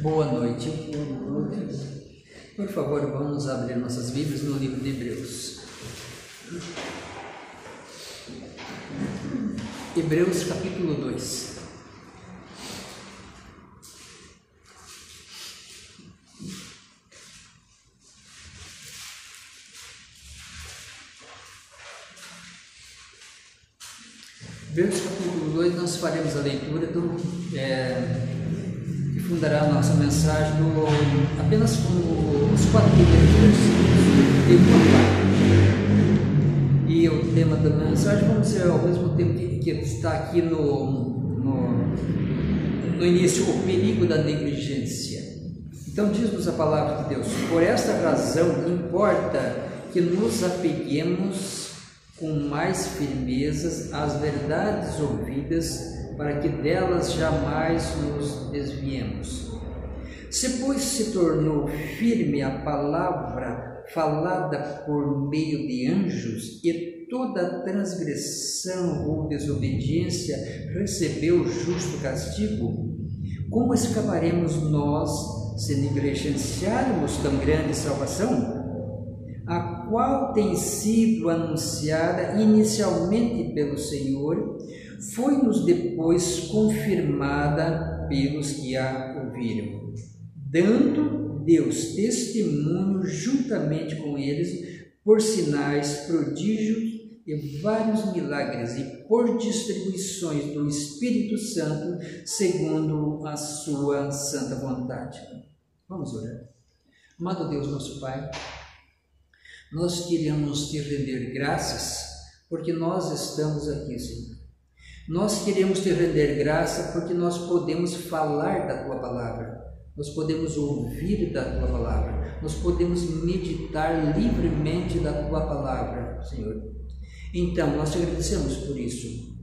Boa noite. Por favor, vamos abrir nossas Bíblias no livro de Hebreus. Hebreus capítulo 2. Hebreus capítulo 2, nós faremos a leitura que fundará a nossa mensagem apenas com os 4 primeiros versículos. E o tema da mensagem vamos dizer ao mesmo tempo que está aqui no início, o perigo da negligência. Então diz-nos a palavra de Deus: por esta razão importa que nos apeguemos com mais firmezas às verdades ouvidas, para que delas jamais nos desviemos. Se, pois, se tornou firme a palavra falada por meio de anjos, e toda transgressão ou desobediência recebeu justo castigo, como escaparemos nós se negligenciarmos tão grande salvação, a qual tem sido anunciada inicialmente pelo Senhor, foi-nos depois confirmada pelos que a ouviram, dando Deus testemunho juntamente com eles por sinais, prodígios e vários milagres, e por distribuições do Espírito Santo, segundo a sua santa vontade. Vamos orar. Amado Deus, nosso Pai, nós queremos te render graças porque nós estamos aqui, Senhor. Nós queremos te render graça porque nós podemos falar da Tua Palavra, nós podemos ouvir da Tua Palavra, nós podemos meditar livremente da Tua Palavra, Senhor. Então, nós te agradecemos por isso,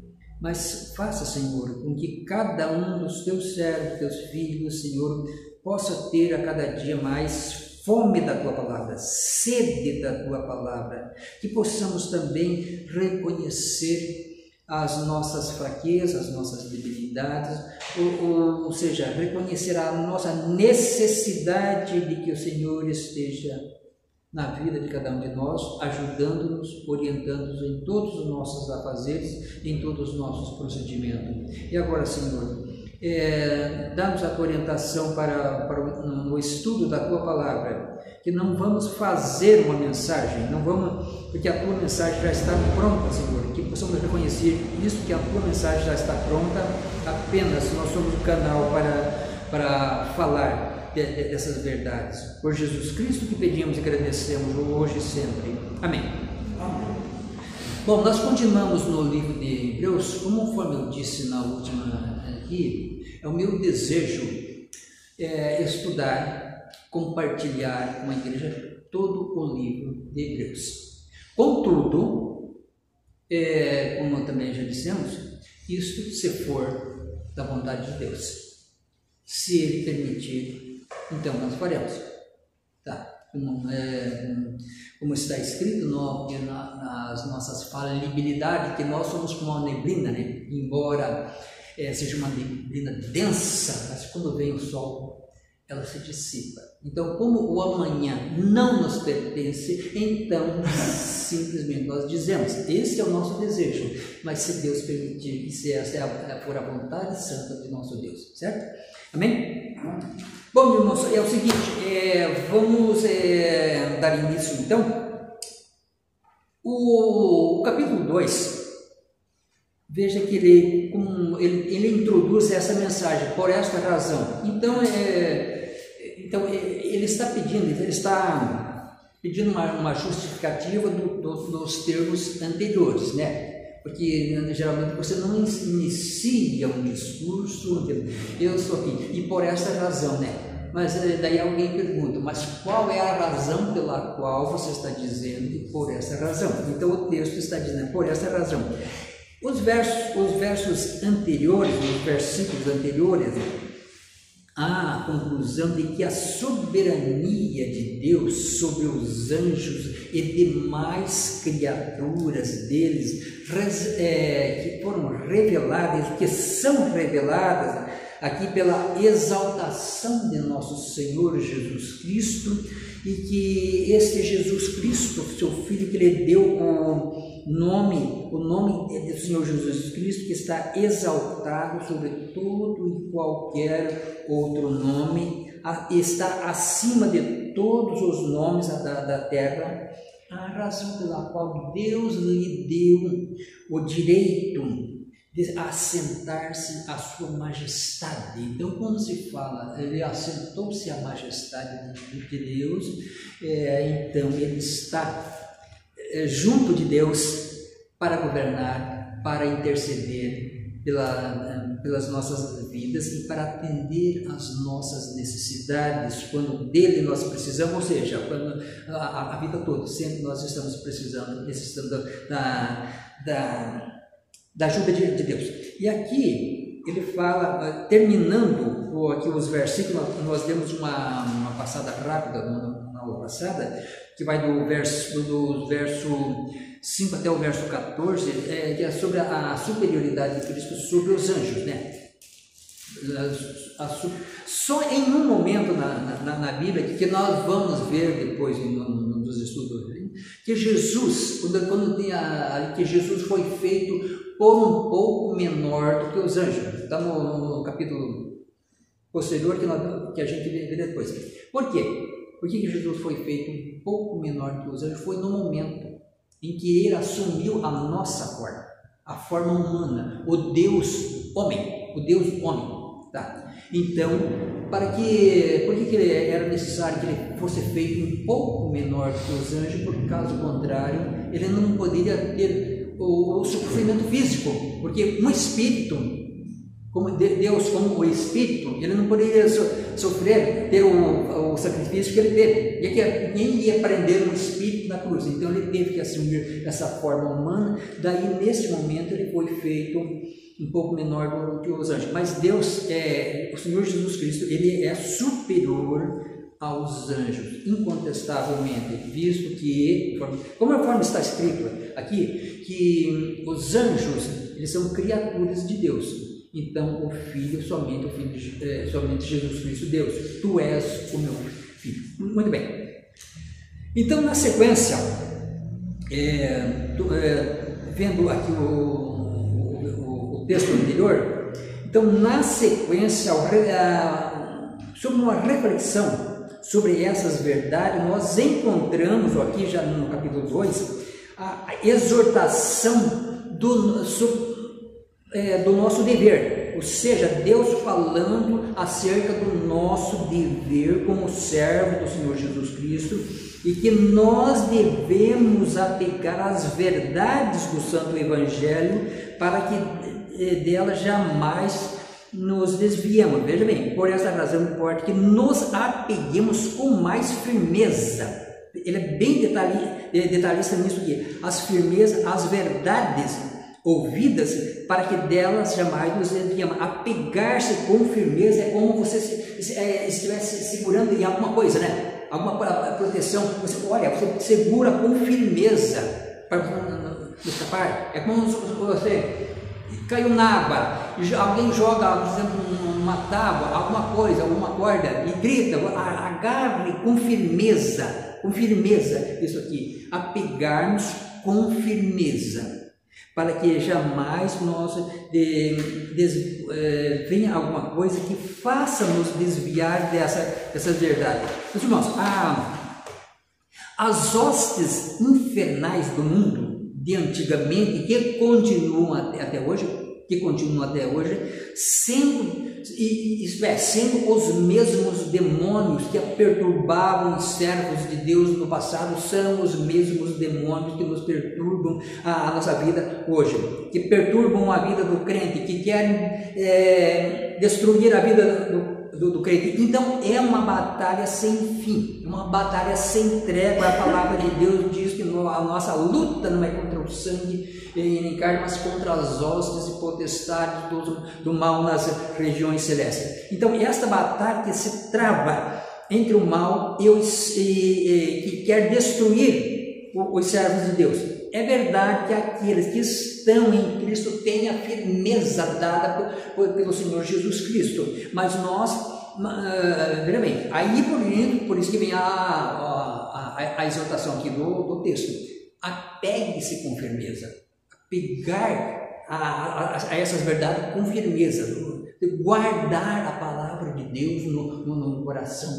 mas faça, Senhor, com que cada um dos Teus servos, Teus filhos, Senhor, possa ter a cada dia mais fome da Tua Palavra, sede da Tua Palavra, que possamos também reconhecer as nossas fraquezas, as nossas debilidades, ou seja, reconhecer a nossa necessidade de que o Senhor esteja na vida de cada um de nós, ajudando-nos, orientando-nos em todos os nossos afazeres, em todos os nossos procedimentos. E agora, Senhor, dá-nos a tua orientação no estudo da Tua Palavra, que não vamos fazer uma mensagem, porque a Tua mensagem já está pronta, Senhor, que possamos reconhecer isso, que a Tua mensagem já está pronta, apenas nós somos o canal para falar dessas verdades. Por Jesus Cristo que pedimos e agradecemos hoje e sempre. Amém. Amém. Bom, nós continuamos no livro de Hebreus, conforme eu disse na última aqui, é o meu desejo estudar, compartilhar com a igreja todo o livro de Hebreus. Contudo, como também já dissemos, isto se for da vontade de Deus. Se Ele permitir, então nós faremos. Tá? Como está escrito nas nossas falibilidades, que nós somos como uma neblina, né? Embora seja uma neblina densa, mas quando vem o sol, ela se dissipa. Então, como o amanhã não nos pertence, então simplesmente nós dizemos: esse é o nosso desejo, mas se Deus permitir, e se essa for a vontade santa de nosso Deus, certo? Amém? Bom, irmãos, é o seguinte, vamos dar início então. O capítulo 2, veja que ele introduz essa mensagem, por esta razão. Então ele está pedindo uma justificativa dos termos anteriores, né? Porque geralmente você não inicia um discurso, eu sou aqui, e por essa razão, né? Mas daí alguém pergunta, mas qual é a razão pela qual você está dizendo por essa razão? Então o texto está dizendo por essa razão. Os versos anteriores, os versículos anteriores, à conclusão de que a soberania de Deus sobre os anjos e demais criaturas deles que foram reveladas, que são reveladas aqui pela exaltação de nosso Senhor Jesus Cristo, e que este Jesus Cristo, seu Filho, que Ele deu o nome do Senhor Jesus Cristo, que está exaltado sobre todo e qualquer outro nome, está acima de todos os nomes da terra, a razão pela qual Deus lhe deu o direito de assentar-se à sua majestade. Então, quando se fala, ele assentou-se à majestade de Deus, então ele está junto de Deus para governar, para interceder pelas nossas vidas e para atender às nossas necessidades, quando dele nós precisamos, ou seja, quando a vida toda, sempre nós estamos necessitando da ajuda de Deus. E aqui ele fala, terminando aqui os versículos, nós demos uma passada rápida na aula passada, que vai do verso 5 até o verso 14, que é sobre a superioridade de Cristo sobre os anjos, né? Só em um momento na Bíblia, que nós vamos ver depois nos estudos, que Jesus, quando tem que Jesus foi feito por um pouco menor do que os anjos. Está no capítulo posterior que a gente vê depois. Por quê? Por que Jesus foi feito um pouco menor do que os anjos? Foi no momento em que ele assumiu a nossa forma, a forma humana, o Deus homem. Tá? Então, por que era necessário que ele fosse feito um pouco menor do que os anjos? Porque, caso contrário, ele não poderia ter o sofrimento físico, porque um espírito, como Deus, como o espírito, ele não poderia sofrer, ter o sacrifício que ele teve. Ninguém ia prender um espírito na cruz, então ele teve que assumir essa forma humana. Daí, nesse momento, ele foi feito um pouco menor do que os anjos. Mas Deus, o Senhor Jesus Cristo, ele é superior aos anjos, incontestavelmente, visto que, conforme está escrito aqui, que os anjos, eles são criaturas de Deus. Então, somente Jesus Cristo, Deus, tu és o meu filho. Muito bem. Então, na sequência, vendo aqui o texto anterior, então, na sequência, sobre uma reflexão sobre essas verdades, nós encontramos aqui já no capítulo 2 a exortação do nosso dever, ou seja, Deus falando acerca do nosso dever como servo do Senhor Jesus Cristo, e que nós devemos aplicar as verdades do Santo Evangelho para que delas jamais nos desviamos. Veja bem, por essa razão importa que nos apeguemos com mais firmeza. Ele é bem detalhista nisso aqui. As verdades ouvidas, para que delas jamais nos desviamos. Apegar-se com firmeza é como você estivesse segurando em alguma coisa, né? Alguma proteção. Você segura com firmeza para não escapar. É como se você caiu na água, alguém joga, por exemplo, uma tábua, alguma coisa, alguma corda, e grita, agarre com firmeza, isso aqui, apegar-nos com firmeza, para que jamais nós venha alguma coisa que faça nos desviar dessas verdades. Meus irmãos, as hostes infernais do mundo de antigamente, que continuam até hoje, sendo os mesmos demônios que perturbavam os servos de Deus no passado, são os mesmos demônios que nos perturbam a nossa vida hoje, que perturbam a vida do crente, que querem destruir a vida do crente. Então é uma batalha sem fim, uma batalha sem trégua. A palavra de Deus diz que a nossa luta não é contra o sangue em carne, mas contra as hostes e potestades do mal nas regiões celestes. Então, esta batalha que se trava entre o mal que quer destruir os servos de Deus. É verdade que aqueles que estão em Cristo têm a firmeza dada pelo Senhor Jesus Cristo, mas nós, veja bem, aí por isso que vem a exortação aqui do texto: apegue-se com firmeza, apegar a essas verdades com firmeza, guardar a palavra de Deus no coração,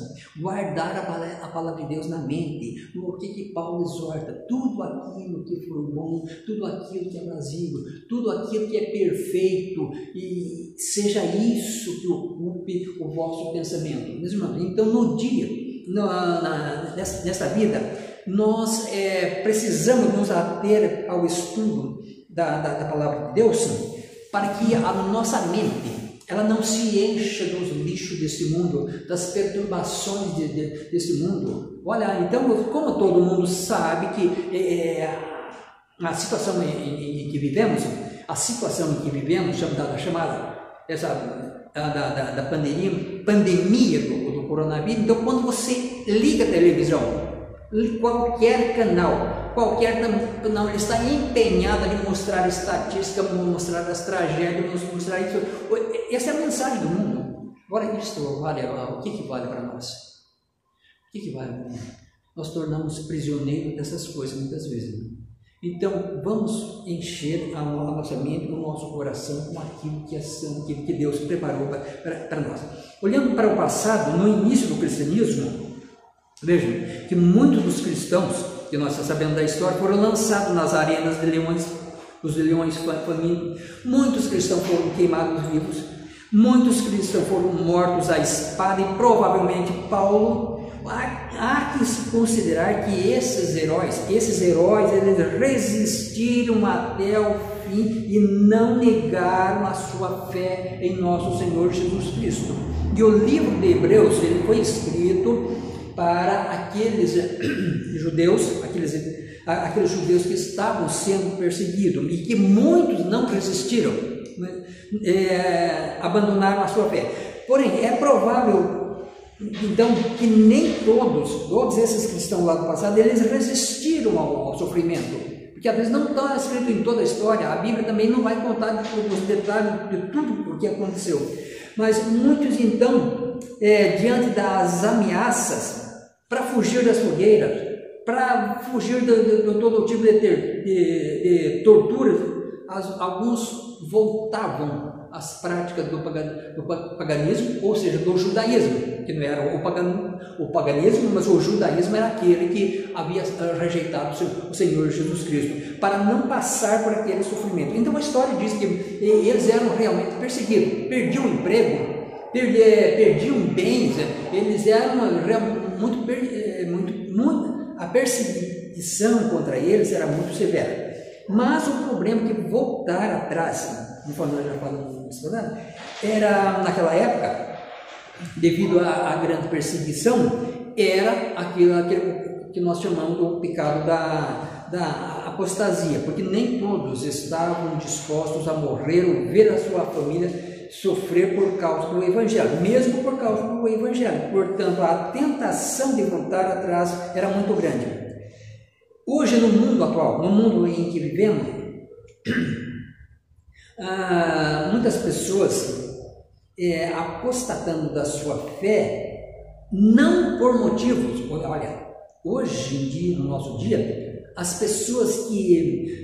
guardar a palavra de Deus na mente. O que Paulo exorta? Tudo aquilo que for bom, tudo aquilo que é vazio, tudo aquilo que é perfeito, e seja isso que ocupe o vosso pensamento. Então, no dia, nesta vida, nós precisamos nos ater ao estudo da palavra de Deus, para que a nossa mente ela não se encha dos lixos desse mundo, das perturbações desse mundo. Olha, então, como todo mundo sabe que a situação em que vivemos, chamada da pandemia do coronavírus. Então, quando você liga a televisão, qualquer canal ele está empenhado em mostrar estatística, mostrar as tragédias, mostrar isso. Essa é a mensagem do mundo. Agora, isso vale, o que vale para nós? O que vale? Nós tornamos prisioneiros dessas coisas muitas vezes. Então, vamos encher a nossa mente, o nosso coração com aquilo que é santo, que Deus preparou para nós. Olhando para o passado, no início do cristianismo, vejam que muitos dos cristãos, que nós sabemos da história, foram lançados nas arenas de leões, os leões famintos. Muitos cristãos foram queimados vivos, muitos cristãos foram mortos à espada, e provavelmente Paulo, há que se considerar que esses heróis, eles resistiram até o fim e não negaram a sua fé em nosso Senhor Jesus Cristo. E o livro de Hebreus, ele foi escrito para aqueles judeus, aqueles judeus que estavam sendo perseguidos e que muitos não resistiram, abandonaram a sua fé. Porém, é provável, então, que nem todos esses cristãos lá do passado, eles resistiram ao sofrimento, porque às vezes não está escrito em toda a história. A Bíblia também não vai contar os detalhes de tudo o que aconteceu, mas muitos, então, diante das ameaças, para fugir das fogueiras, para fugir de todo tipo de torturas, alguns voltavam às práticas do paganismo, ou seja, do judaísmo, que não era o paganismo, mas o judaísmo era aquele que havia rejeitado o Senhor Jesus Cristo, para não passar por aquele sofrimento. Então a história diz que eles eram realmente perseguidos, perdiam o emprego, perdiam bens, eles eram a perseguição contra eles era muito severa. Mas o problema é que voltar atrás, conforme nós já falamos, era naquela época, devido à grande perseguição, era aquilo que nós chamamos do pecado da apostasia, porque nem todos estavam dispostos a morrer ou ver a sua família sofrer por causa do Evangelho, mesmo por causa do Evangelho. Portanto, a tentação de voltar atrás era muito grande. Hoje, no mundo atual, no mundo em que vivemos, muitas pessoas apostatando da sua fé, não por motivos. Olha, hoje em dia, no nosso dia, as pessoas que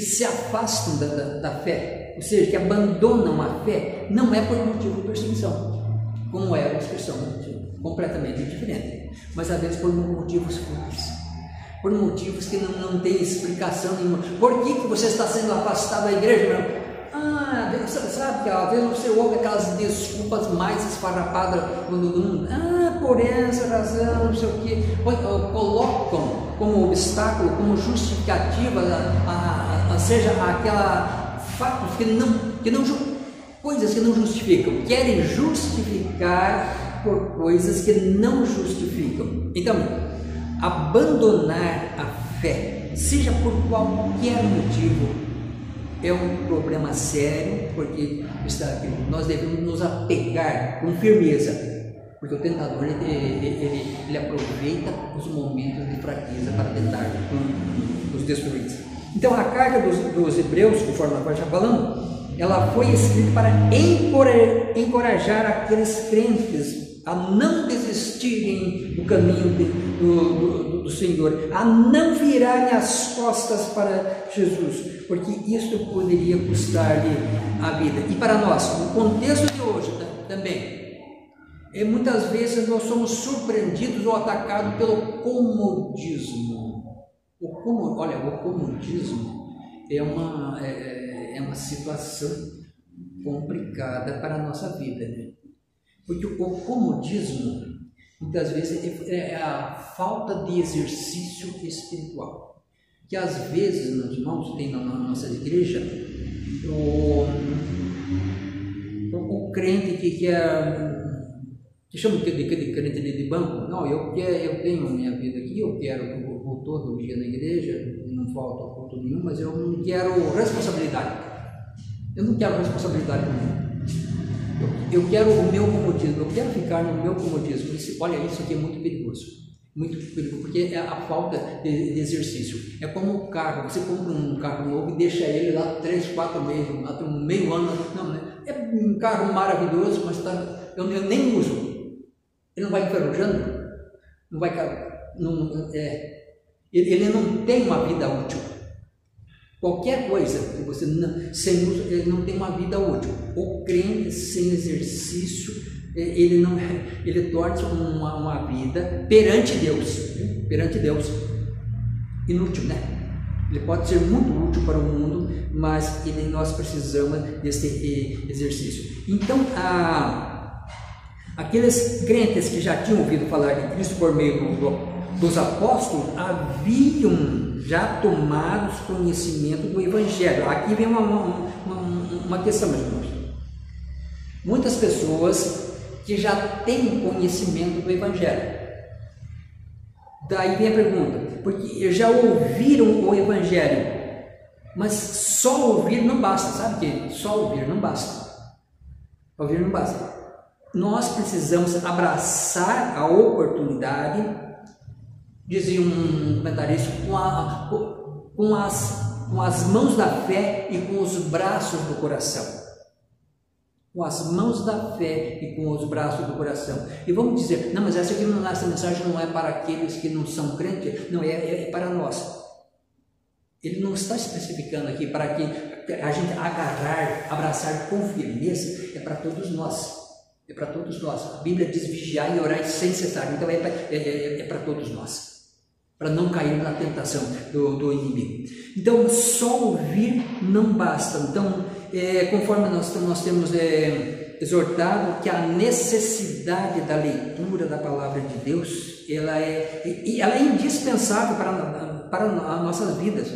se afastam da fé, ou seja, que abandonam a fé, não é por motivo de perseguição, como era a expressão, completamente diferente, mas às vezes por motivos fúteis, por motivos que não tem explicação nenhuma. Por que você está sendo afastado da igreja? Você sabe que às vezes você ouve aquelas desculpas mais esfarrapadas do mundo. Por essa razão, não sei o que, colocam como obstáculo, como justificativa, seja aquela fatos coisas que não justificam, querem justificar por coisas que não justificam. Então, abandonar a fé seja por qualquer motivo, é um problema sério, porque nós devemos nos apegar com firmeza, porque o tentador ele aproveita os momentos de fraqueza para tentar nos destruir. Então a carta dos Hebreus, conforme nós já falamos, ela foi escrita para encorajar aqueles crentes a não desistirem do caminho do Senhor, a não virarem as costas para Jesus, porque isso poderia custar-lhe a vida. E para nós, no contexto de hoje também, muitas vezes nós somos surpreendidos ou atacados pelo comodismo. O comodismo é uma situação complicada para a nossa vida, né? Porque o comodismo, muitas vezes, é a falta de exercício espiritual. Que às vezes, meus irmãos, tem na nossa igreja o crente que quer, que chama de crente de banco. Não, eu tenho minha vida aqui, eu vou todo dia na igreja, não falta culto nenhum, mas eu não quero responsabilidade. Eu não quero responsabilidade nenhuma. Eu quero o meu comodismo, eu quero ficar no meu comodismo. Olha, isso aqui é muito perigoso, porque é a falta de exercício. É como um carro, você compra um carro novo e deixa ele lá 3, 4 meses, até um meio ano. Não, né? É um carro maravilhoso, mas eu nem uso. Ele não vai enferrujando, ele não tem uma vida útil. Qualquer coisa que você sem uso, ele não tem uma vida útil. O crente sem exercício, ele torna-se uma vida perante Deus, inútil, né? Ele pode ser muito útil para o mundo, mas nós precisamos desse exercício. Então, aqueles crentes que já tinham ouvido falar de Cristo por meio dos apóstolos haviam já tomado conhecimento do Evangelho. Aqui vem uma questão, meus irmãos. Muitas pessoas que já têm conhecimento do Evangelho. Daí vem a pergunta, porque já ouviram o Evangelho, mas só ouvir não basta, sabe o que? Só ouvir não basta. Ouvir não basta. Nós precisamos abraçar a oportunidade, dizia um comentarista, com as mãos da fé e com os braços do coração. Com as mãos da fé e com os braços do coração. E vamos dizer, não, mas essa mensagem não é para aqueles que não são crentes, não, é para nós. Ele não está especificando aqui para que a gente abraçar com firmeza, é para todos nós. É para todos nós. A Bíblia diz vigiar e orar sem cessar. Então é para todos nós, para não cair na tentação do inimigo. Então só ouvir não basta. Então conforme nós temos exortado que a necessidade da leitura da palavra de Deus, ela é indispensável para as nossas vidas.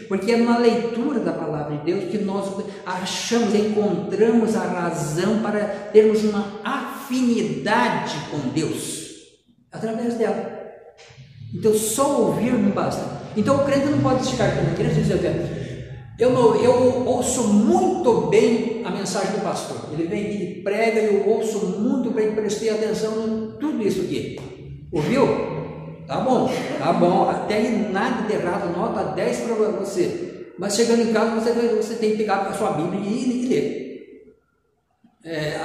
Porque é na leitura da palavra de Deus que nós encontramos a razão para termos uma afinidade com Deus, através dela. Então só ouvir não basta. Então o crente não pode chegar aqui na igreja e dizer, eu ouço muito bem a mensagem do pastor, ele vem aqui e prega, eu ouço muito bem, prestei atenção em tudo isso aqui. Ouviu? Tá bom, até aí nada de errado, nota 10 para você. Mas chegando em casa você tem que pegar a sua Bíblia e ler.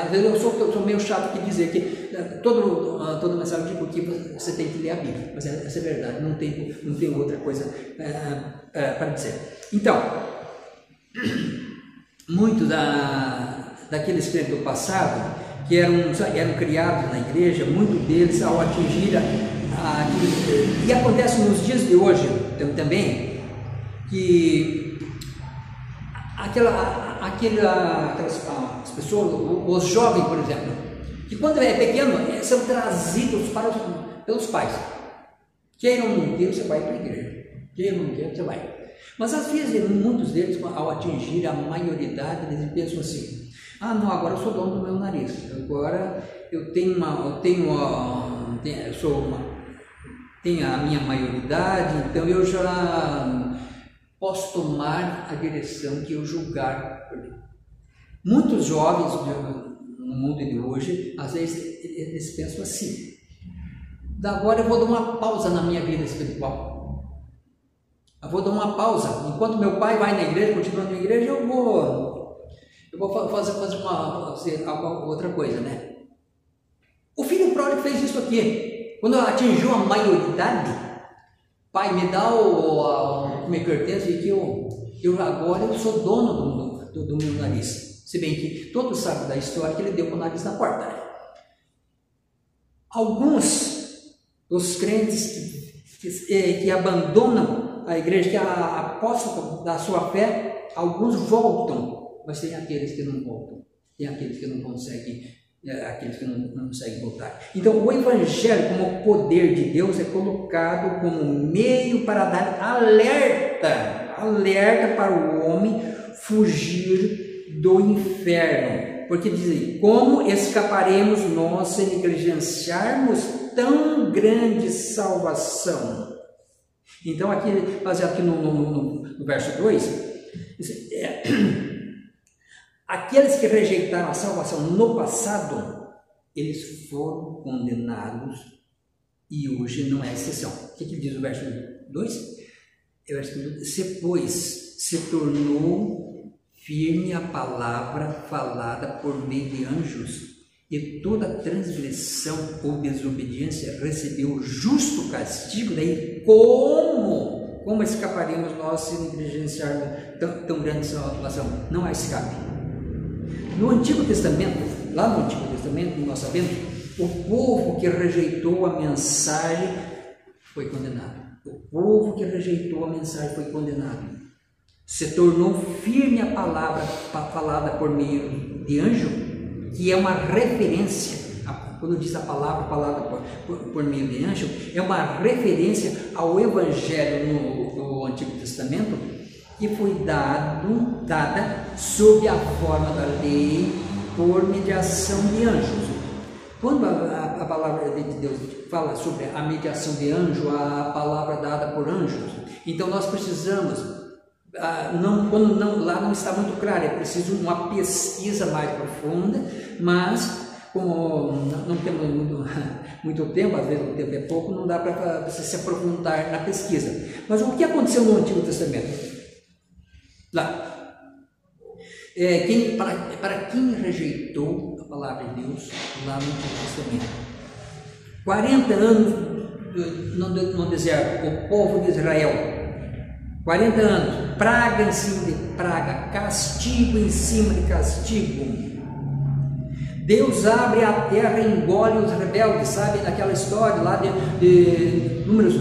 Às vezes eu sou meio chato de dizer que toda mensagem eu digo que você tem que ler a Bíblia, mas essa é verdade, não tem outra coisa para dizer. Então, muitos daqueles crentes do passado que eram criados na igreja, muitos deles ao atingir e acontece nos dias de hoje também que aquelas pessoas, os jovens, por exemplo, que quando é pequeno são trazidos pelos pais. Queira ou não queira, você vai para a igreja. Queira ou não queira, você vai. Mas às vezes muitos deles, ao atingir a maioridade, eles pensam assim: ah, não, agora eu sou dono do meu nariz. Agora eu sou tenho a minha maioridade, então eu já posso tomar a direção que eu julgar. Muitos jovens no mundo de hoje, às vezes eles pensam assim: agora eu vou dar uma pausa na minha vida espiritual. Eu vou dar uma pausa. Enquanto meu pai vai na igreja, continua na igreja, eu vou fazer outra coisa, né? O filho pródigo fez isso aqui. Quando atingiu a maioridade, pai, me dá o que me pertence, e que agora eu sou dono do meu nariz. Se bem que todos sabem da história que ele deu com o nariz na porta, né? Alguns dos crentes que abandonam a igreja, que apostam da sua fé, alguns voltam, mas tem aqueles que não voltam, tem aqueles que não conseguem. Aqueles que não conseguem voltar. Então, o Evangelho, como poder de Deus, é colocado como meio para dar alerta para o homem fugir do inferno. Porque dizem: como escaparemos nós se negligenciarmos tão grande salvação? Então, aqui, baseado aqui no verso 2, aqueles que rejeitaram a salvação no passado, eles foram condenados, e hoje não é exceção. O que diz o verso 2? O verso 2: se, pois, se tornou firme a palavra falada por meio de anjos, e toda transgressão ou desobediência recebeu justo castigo, daí como escaparemos nós se negligenciarmos tão grande salvação? Não há escape. No Antigo Testamento, lá no Antigo Testamento, nós sabemos, o povo que rejeitou a mensagem foi condenado. O povo que rejeitou a mensagem foi condenado. Se tornou firme a palavra falada por meio de anjo, que é uma referência, quando diz a palavra falada por meio de anjo, é uma referência ao Evangelho no Antigo Testamento, que foi dada sob a forma da lei por mediação de anjos. Quando a palavra de Deus fala sobre a mediação de anjo, a palavra dada por anjos, então nós precisamos, lá não está muito claro, é preciso uma pesquisa mais profunda, mas como não temos muito tempo, às vezes o tempo é pouco, não dá para você se aprofundar na pesquisa. Mas o que aconteceu no Antigo Testamento? Lá, para quem rejeitou a palavra de Deus lá no Antigo Testamento, 40 anos no deserto, o povo de Israel, 40 anos, praga em cima de praga, castigo em cima de castigo. Deus abre a terra e engole os rebeldes, sabe daquela história lá de Números,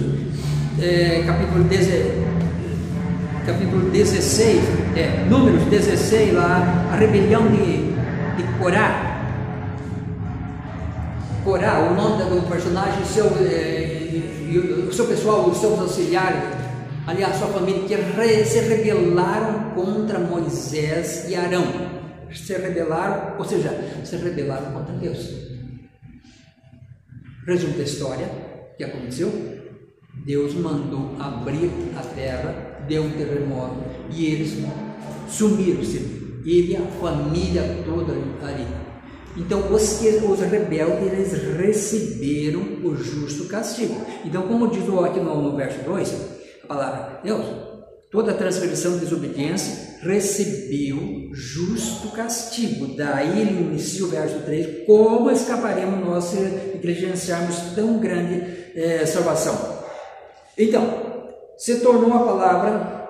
capítulo 16, Números 16, lá, a rebelião de Corá. Corá, o nome do personagem, o seu pessoal, os seus auxiliares, ali a sua família, que se rebelaram contra Moisés e Arão. Se rebelaram contra Deus. Resumo da história, o que aconteceu? Deus mandou abrir a terra, deu um terremoto e eles sumiram-se, ele e a família toda ali. Então os rebeldes, eles receberam o justo castigo. Então, como diz aqui no verso 2, a palavra Deus, toda transgressão e desobediência recebeu justo castigo. Daí ele inicia o verso 3, como escaparemos nós se negligenciarmos tão grande salvação? Então, se tornou a palavra.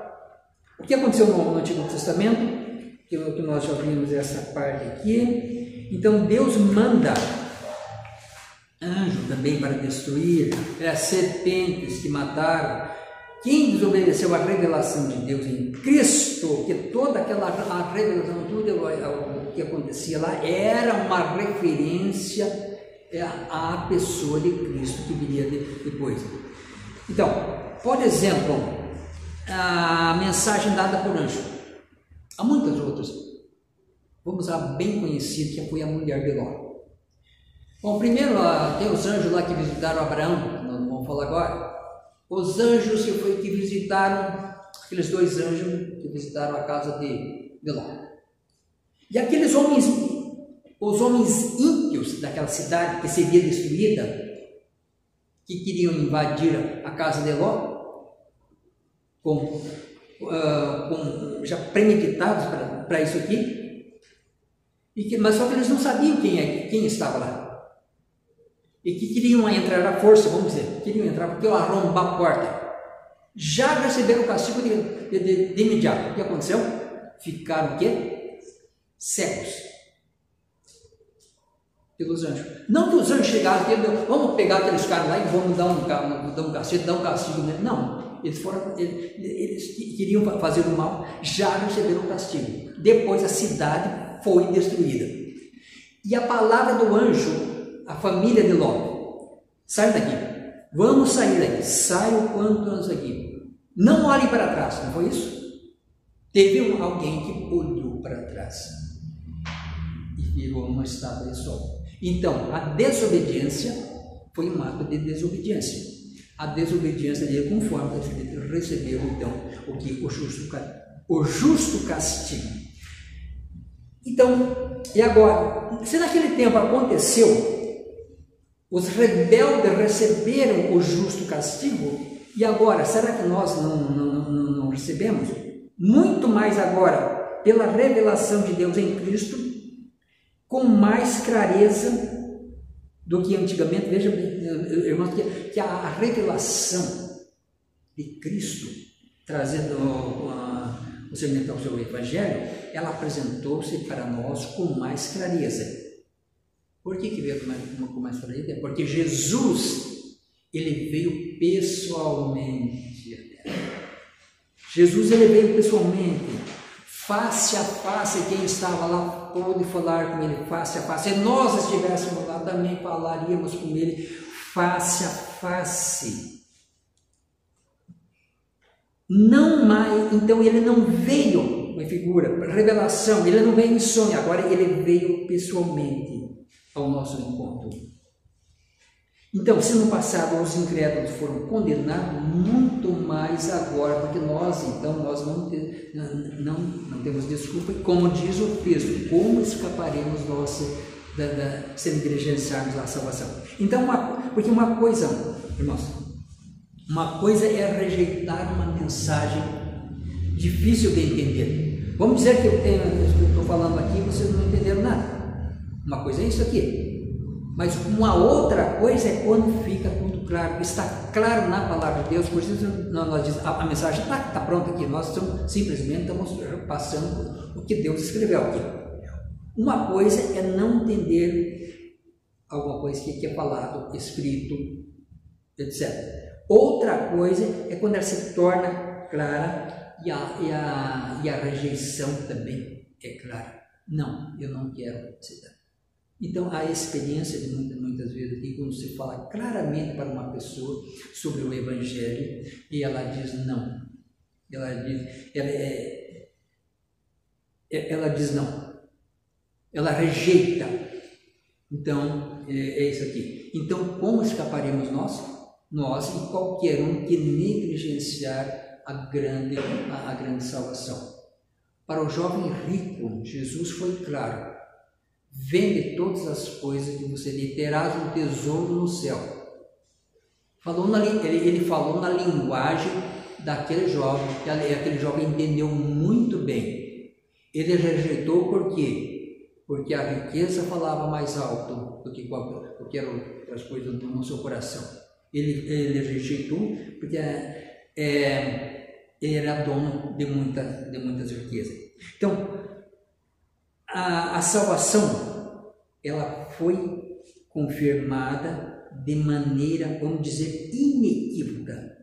O que aconteceu no Antigo Testamento? Que nós já vimos essa parte aqui. Então Deus manda anjo também para destruir, serpentes que mataram. Quem desobedeceu à revelação de Deus em Cristo, que toda aquela revelação, tudo o que acontecia lá, era uma referência à pessoa de Cristo que viria depois. Então, por exemplo, a mensagem dada por anjo. Há muitas outras. Vamos a bem conhecida, que foi a mulher de Ló. Bom, primeiro tem os anjos lá que visitaram Abraão. Nós não vamos falar agora. Os anjos que visitaram, aqueles 2 anjos que visitaram a casa de Ló. E aqueles homens, os homens ímpios daquela cidade que seria destruída, que queriam invadir a casa de Ló, já premeditados para isso aqui, mas só que eles não sabiam quem estava lá. E que queriam entrar à força, vamos dizer, queriam entrar porque eu arrombar a porta. Já receberam o castigo de imediato. O que aconteceu? Ficaram o quê? Cegos pelos anjos. Não que os anjos chegaram e vamos pegar aqueles caras lá e vamos dar um castigo nele. Não, eles queriam fazer o mal, já receberam o castigo. Depois a cidade foi destruída. E a palavra do anjo, a família de Ló: sai daqui, vamos sair daqui, saia o quanto antes daqui, não olhe para trás. Não foi isso? Teve alguém que olhou para trás e virou uma estátua de sol. Então, a desobediência foi um ato de desobediência. A desobediência dele, conforme ele recebeu, então, o justo castigo. Então, e agora, se naquele tempo aconteceu, os rebeldes receberam o justo castigo, e agora, será que nós não recebemos? Muito mais agora, pela revelação de Deus em Cristo, com mais clareza do que antigamente. Veja, irmãos, que a revelação de Cristo, trazendo o segmento ao seu Evangelho, ela apresentou-se para nós com mais clareza. Por que veio com mais clareza? Porque Jesus, ele veio pessoalmente. Jesus, ele veio pessoalmente, face a face. Quem estava lá pôde falar com ele face a face. Se nós estivéssemos lá, também falaríamos com ele face a face. Não mais, então ele não veio em figura, revelação, ele não veio em sonho, agora ele veio pessoalmente ao nosso encontro. Então, se no passado os incrédulos foram condenados, muito mais agora, porque nós não temos desculpa, e como diz o texto, como escaparemos nós se negligenciarmos a salvação? Então, porque uma coisa, irmãos, uma coisa é rejeitar uma mensagem difícil de entender. Vamos dizer que eu estou falando aqui e vocês não entenderam nada. Uma coisa é isso aqui. Mas uma outra coisa é quando fica tudo claro, está claro na palavra de Deus. Por isso nós dizemos, a mensagem está pronta aqui, nós simplesmente estamos passando o que Deus escreveu aqui. Uma coisa é não entender alguma coisa que é falado, escrito, etc. Outra coisa é quando ela se torna clara e a rejeição também é clara. Não, eu não quero aceitar. Então, a experiência de muitas vezes aqui, quando se fala claramente para uma pessoa sobre o Evangelho, e ela diz não, ela diz não, ela rejeita. Então, é isso aqui. Então, como escaparemos nós e qualquer um que negligenciar a grande salvação? Para o jovem rico, Jesus foi claro: vende todas as coisas que você lhe, terás um tesouro no céu. Ele falou na linguagem daquele jovem, que aquele jovem entendeu muito bem. Ele rejeitou por quê? Porque a riqueza falava mais alto do que qualquer outras coisas no seu coração. Ele rejeitou porque ele era dono de muitas riquezas. Então, a salvação, ela foi confirmada de maneira, vamos dizer, inequívoca.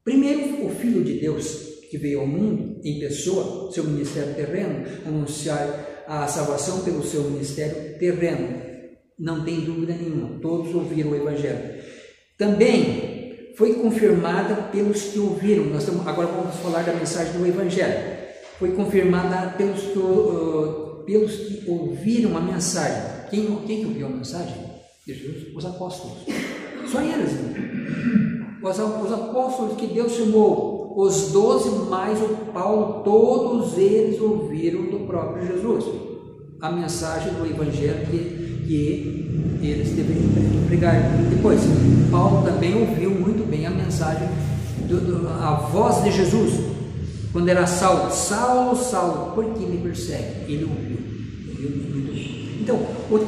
Primeiro, o Filho de Deus, que veio ao mundo em pessoa, seu ministério terreno, anunciar a salvação pelo seu ministério terreno. Não tem dúvida nenhuma, todos ouviram o Evangelho. Também foi confirmada pelos que ouviram. Agora vamos falar da mensagem do Evangelho. Foi confirmada pelos que ouviram a mensagem. Quem ouviu a mensagem de Jesus? Os apóstolos. Só eles. os apóstolos que Deus chamou, os 12 mais o Paulo, todos eles ouviram do próprio Jesus a mensagem do Evangelho que eles deveriam pregar. Depois, Paulo também ouviu muito bem a mensagem, a voz de Jesus, quando era Saulo, Saulo, Saulo, por que me persegue? Ele ouviu muito bem. Então, o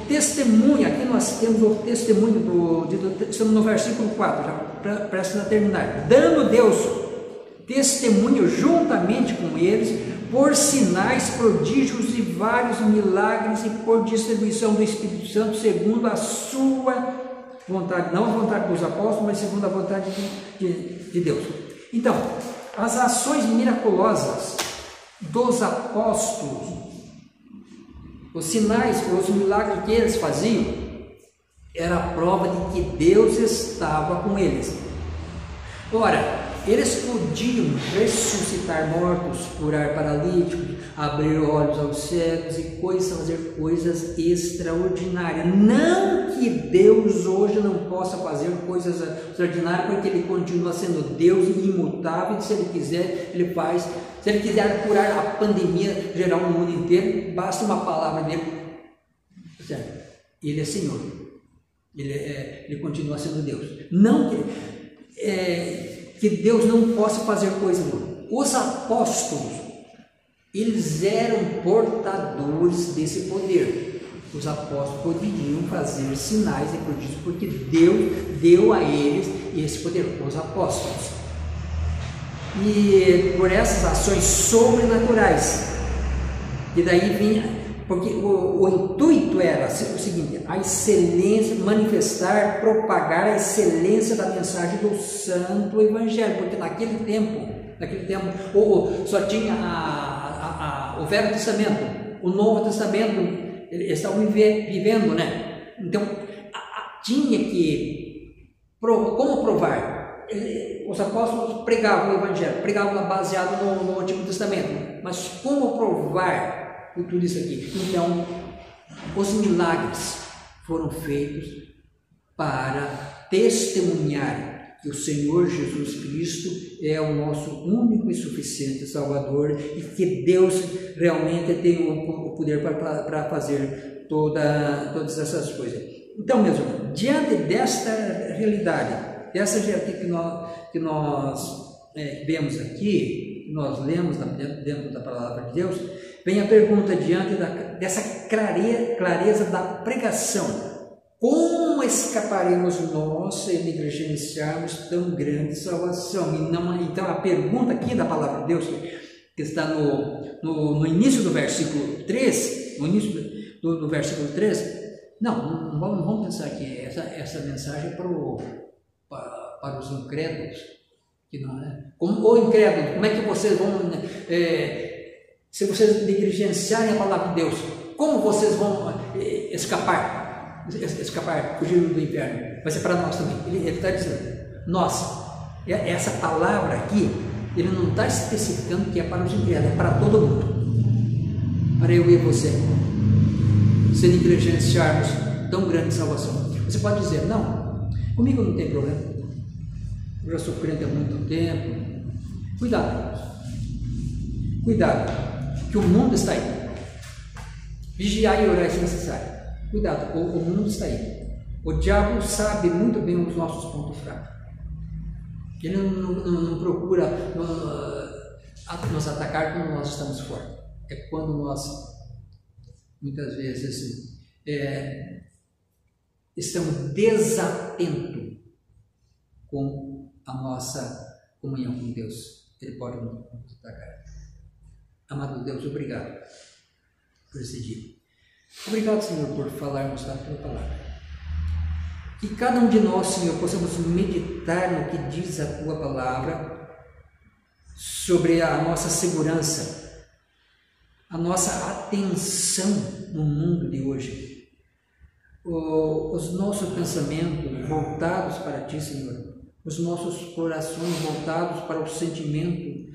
testemunho, aqui nós temos o testemunho, estamos no versículo 4, já prestes a terminar. Dando Deus testemunho juntamente com eles, por sinais, prodígios e vários milagres, e por distribuição do Espírito Santo, segundo a sua vontade, não a vontade dos apóstolos, mas segundo a vontade de Deus. Então, as ações miraculosas dos apóstolos, os sinais, os milagres que eles faziam, era a prova de que Deus estava com eles. Ora, eles podiam ressuscitar mortos, curar paralíticos, abrir olhos aos cegos e fazer coisas extraordinárias. Não que Deus hoje não possa fazer coisas extraordinárias, porque Ele continua sendo Deus imutável, e se Ele quiser, Ele faz. Se Ele quiser curar a pandemia geral no mundo inteiro, basta uma palavra dele. Certo? Ele é Senhor. Ele continua sendo Deus. Não que Deus não possa fazer coisa boa. Os apóstolos, eles eram portadores desse poder. Os apóstolos poderiam fazer sinais e prodígios, porque Deus deu a eles esse poder, os apóstolos. E por essas ações sobrenaturais, e daí vinha, porque o intuito era o seguinte: a excelência, manifestar, propagar a excelência da mensagem do Santo Evangelho, porque naquele tempo só tinha o Velho Testamento, o Novo Testamento, eles estavam vivendo, né? Então tinha que, como provar? Os apóstolos pregavam o Evangelho, pregavam baseado no Antigo Testamento, mas como provar tudo isso aqui? Então, os milagres foram feitos para testemunhar que o Senhor Jesus Cristo é o nosso único e suficiente Salvador, e que Deus realmente tem o poder para fazer todas essas coisas. Então, meus irmãos, diante desta realidade, dessa que nós vemos aqui, nós lemos dentro da palavra de Deus, vem a pergunta diante dessa clareza da pregação: como escaparemos nós se negligenciarmos tão grande salvação? Então a pergunta aqui da palavra de Deus, que está no início do versículo 3, no início do versículo 3, não vamos pensar que essa mensagem é para os incrédulos, que não é? Ou incrédulos, como é que vocês vão... se vocês negligenciarem a palavra de Deus, como vocês vão escapar, fugir do inferno? Vai ser para nós também. Ele está dizendo, essa palavra aqui, ele não está especificando que é para os incrédulos, é para todo mundo, para eu e você, se negligenciarmos tão grande salvação. Você pode dizer, não, comigo não tem problema, eu já sou crente há muito tempo. Cuidado, que o mundo está aí. Vigiar e orar é necessário. Cuidado, o mundo está aí. O diabo sabe muito bem os nossos pontos fracos. Ele não procura nos atacar quando nós estamos fortes. É quando nós, muitas vezes, estamos desatentos com a nossa comunhão com Deus. Ele pode nos atacar. Amado Deus, obrigado por esse dia. Obrigado, Senhor, por falarmos da Tua palavra. Que cada um de nós, Senhor, possamos meditar no que diz a Tua palavra sobre a nossa segurança, a nossa atenção no mundo de hoje, os nossos pensamentos voltados para Ti, Senhor, os nossos corações voltados para o sentimento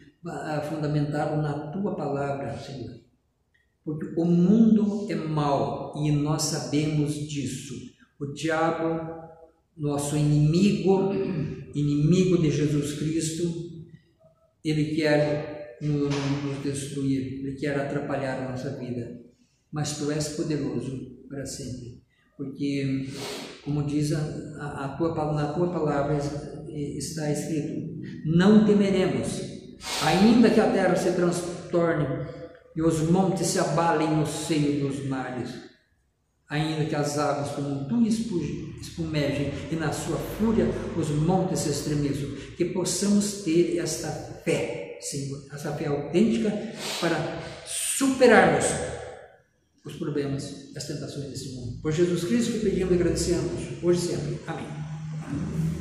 fundamentado na Tua palavra, Senhor. Porque o mundo é mau e nós sabemos disso. O diabo nosso inimigo de Jesus Cristo, ele quer nos destruir, ele quer atrapalhar a nossa vida. Mas tu és poderoso para sempre, porque, como diz na tua palavra está escrito, não temeremos, ainda que a terra se transtorne e os montes se abalem no seio dos mares, ainda que as águas como tu espumejem e na sua fúria os montes se estremeçam, que possamos ter esta fé, Senhor, essa fé autêntica para superarmos os problemas, as tentações desse mundo. Por Jesus Cristo que pedimos e agradecemos, hoje e sempre. Amém.